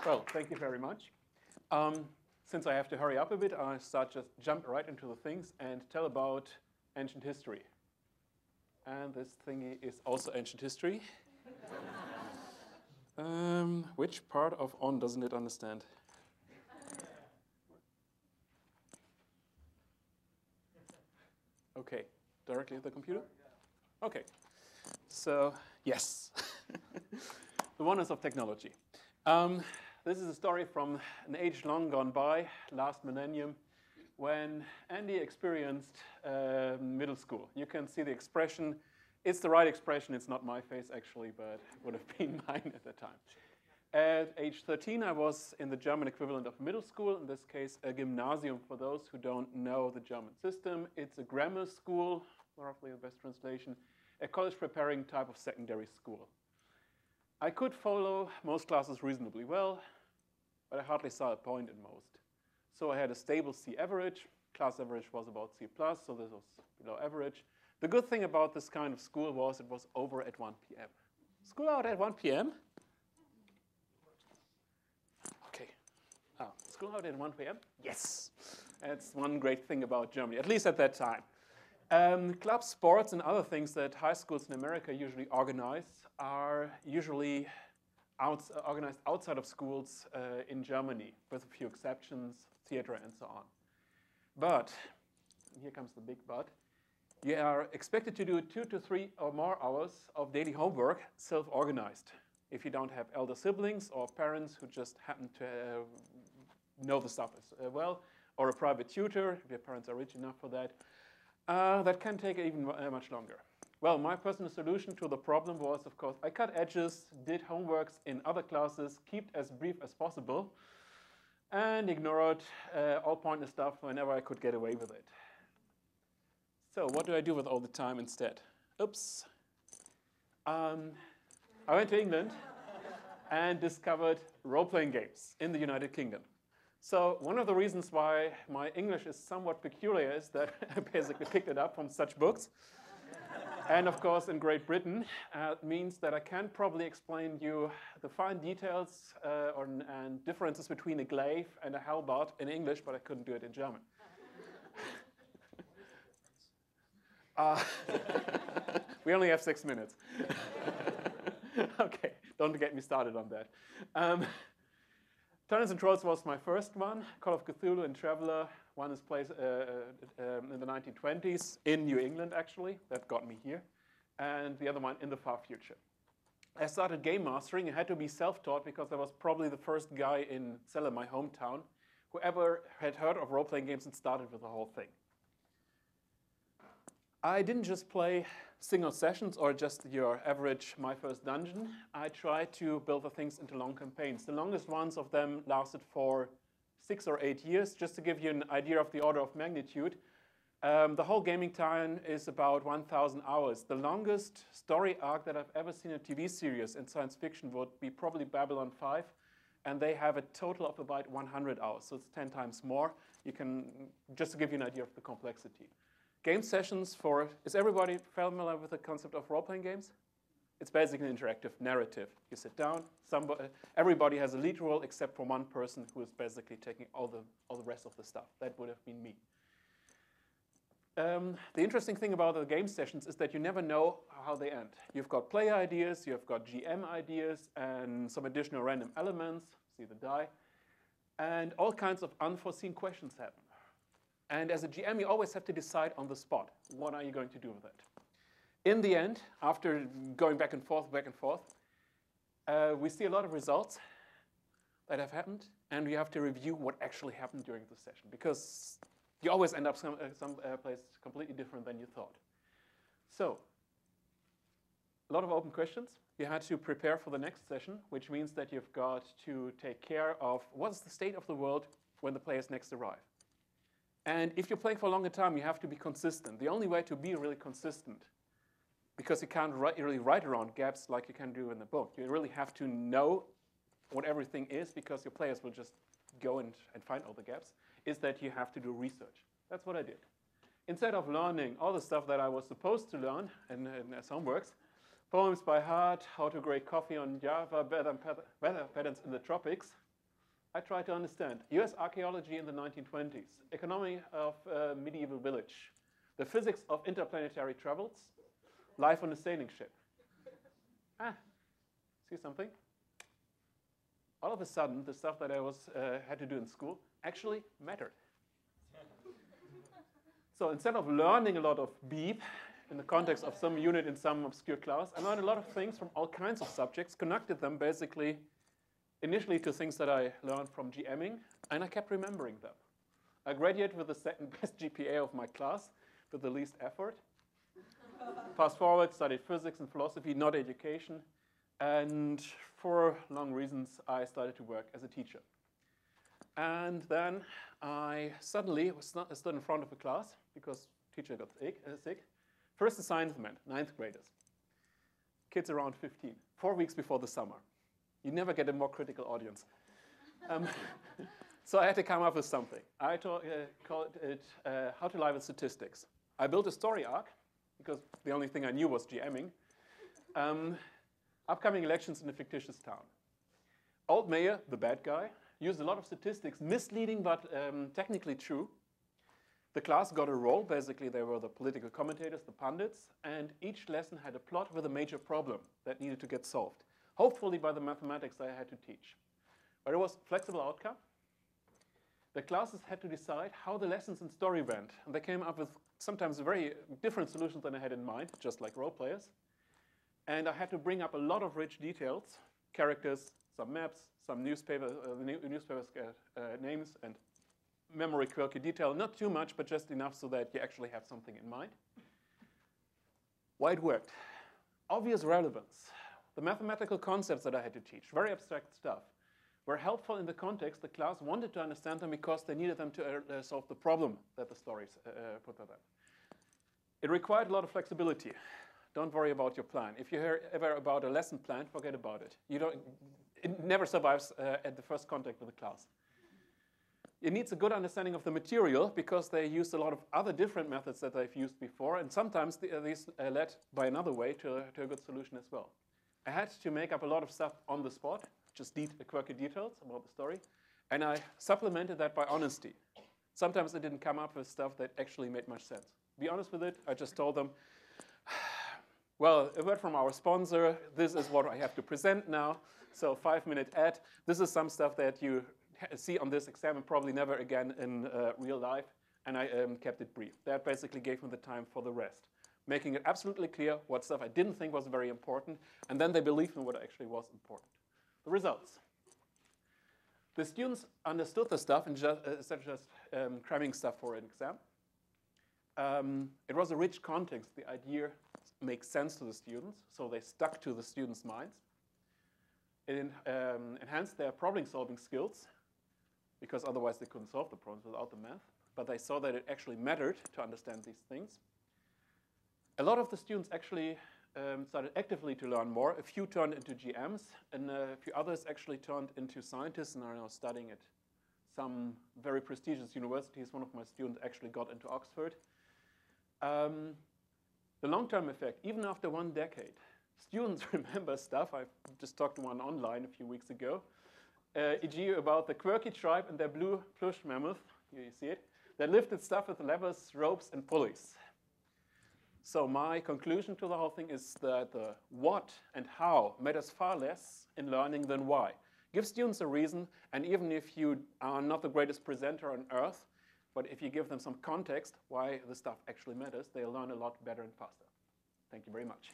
Well, thank you very much. Since I have to hurry up a bit, I just jump right into the things and tell about ancient history. And this thingy is also ancient history. Which part of on doesn't it understand? Okay, directly at the computer? Okay, so yes, the wonders of technology. This is a story from an age long gone by, last millennium, when Andy experienced middle school. You can see the expression. It's the right expression. It's not my face, actually, but it would have been mine at the time. At age 13, I was in the German equivalent of middle school, in this case, a gymnasium, for those who don't know the German system. It's a grammar school, roughly the best translation, a college-preparing type of secondary school. I could follow most classes reasonably well, but I hardly saw a point in most. So I had a stable C average. Class average was about C+, so this was below average. The good thing about this kind of school was it was over at 1 p.m. School out at 1 p.m.? Okay. Oh, school out at 1 p.m.? Yes. That's one great thing about Germany, at least at that time. Club sports and other things that high schools in America usually organize are usually organized outside of schools in Germany, with a few exceptions, theater and so on. But, here comes the big but, you are expected to do 2 to 3 or more hours of daily homework self-organized. If you don't have elder siblings or parents who just happen to know the stuff as well, or a private tutor, if your parents are rich enough for that, that can take even much longer. Well, my personal solution to the problem was, of course, I cut edges, did homeworks in other classes, kept as brief as possible, and ignored all pointless stuff whenever I could get away with it. So what do I do with all the time instead? Oops. I went to England and discovered role-playing games in the United Kingdom. So one of the reasons why my English is somewhat peculiar is that I basically picked it up from such books. And of course, in Great Britain, means that I can probably explain you the fine details and differences between a glaive and a halberd in English, but I couldn't do it in German. We only have 6 minutes. Okay, don't get me started on that. Dungeons and Trolls was my first one. Call of Cthulhu and Traveller. One is played in the 1920s in New England, actually. That got me here. And the other one in the far future. I started game mastering. I had to be self-taught because I was probably the first guy in Celle, my hometown, who ever had heard of role-playing games and started with the whole thing. I didn't just play single sessions or just your average My First Dungeon. I tried to build the things into long campaigns. The longest ones of them lasted for 6 or 8 years. Just to give you an idea of the order of magnitude, the whole gaming time is about 1,000 hours. The longest story arc that I've ever seen in a TV series in science fiction would be probably Babylon 5, and they have a total of about 100 hours, so it's 10 times more. You can, just to give you an idea of the complexity. Game sessions is everybody familiar with the concept of role-playing games? It's basically an interactive narrative. You sit down, everybody has a lead role except for one person who is basically taking all the rest of the stuff. That would have been me. The interesting thing about the game sessions is that you never know how they end. You've got player ideas, you've got GM ideas, and some additional random elements, see the die, and all kinds of unforeseen questions happen. And as a GM, you always have to decide on the spot, what are you going to do with it? In the end, after going back and forth, we see a lot of results that have happened, and we have to review what actually happened during the session, because you always end up some place completely different than you thought. So, a lot of open questions. You had to prepare for the next session, which means that you've got to take care of what's the state of the world when the players next arrive. And if you're playing for a longer time, you have to be consistent. The only way to be really consistent, because you can't really write around gaps like you can do in the book. You really have to know what everything is, because your players will just go and find all the gaps, is that you have to do research. That's what I did. Instead of learning all the stuff that I was supposed to learn as homeworks, poems by heart, how to grade coffee on Java, weather patterns in the tropics, I tried to understand US archaeology in the 1920s, economy of a medieval village, the physics of interplanetary travels, life on a sailing ship. See something? All of a sudden, the stuff that I had to do in school actually mattered. So instead of learning a lot of beep in the context of some unit in some obscure class, I learned a lot of things from all kinds of subjects, connected them basically initially to things that I learned from GMing, and I kept remembering them. I graduated with the second best GPA of my class with the least effort. Fast forward, studied physics and philosophy, not education, and for long reasons, I started to work as a teacher. And then I suddenly stood in front of a class because teacher got sick. First assignment, 9th graders. Kids around 15, 4 weeks before the summer. You never get a more critical audience. So I had to come up with something. I called it How to Lie with Statistics. I built a story arc, because the only thing I knew was GMing. Upcoming elections in a fictitious town. Old mayor, the bad guy, used a lot of statistics, misleading but technically true. The class got a role. Basically, they were the political commentators, the pundits, and each lesson had a plot with a major problem that needed to get solved, hopefully by the mathematics I had to teach. But it was a flexible outcome. The classes had to decide how the lessons and story went, and they came up with sometimes very different solutions than I had in mind, just like role players. And I had to bring up a lot of rich details, characters, some maps, some newspapers names, and memory quirky detail. Not too much, but just enough so that you actually have something in mind. Why it worked? Obvious relevance. The mathematical concepts that I had to teach, very abstract stuff, were helpful in the context. The class wanted to understand them because they needed them to solve the problem that the stories put to them. It required a lot of flexibility. Don't worry about your plan. If you hear ever about a lesson plan, forget about it. It never survives at the first contact with the class. It needs a good understanding of the material because they used a lot of other different methods that they've used before, and sometimes these led by another way to a good solution as well. I had to make up a lot of stuff on the spot, just quirky details about the story, and I supplemented that by honesty. Sometimes I didn't come up with stuff that actually made much sense. Be honest with it, I just told them, well, a word from our sponsor, this is what I have to present now, so 5-minute ad. This is some stuff that you see on this exam and probably never again in real life, and I kept it brief. That basically gave me the time for the rest, making it absolutely clear what stuff I didn't think was very important, and then they believed in what actually was important. The results. The students understood the stuff instead of just cramming stuff for an exam. It was a rich context. The idea makes sense to the students, so they stuck to the students' minds. It enhanced their problem-solving skills, because otherwise they couldn't solve the problems without the math. But they saw that it actually mattered to understand these things. A lot of the students actually started actively to learn more. A few turned into GMs, and a few others actually turned into scientists and are now studying at some very prestigious universities. One of my students actually got into Oxford. The long-term effect, even after 1 decade, students remember stuff. I just talked to one online a few weeks ago, e.g. about the quirky tribe and their blue plush mammoth, here you see it, that lifted stuff with levers, ropes, and pulleys. So my conclusion to the whole thing is that the what and how matters far less in learning than why. Give students a reason, and even if you are not the greatest presenter on earth, but if you give them some context why the stuff actually matters, they'll learn a lot better and faster. Thank you very much.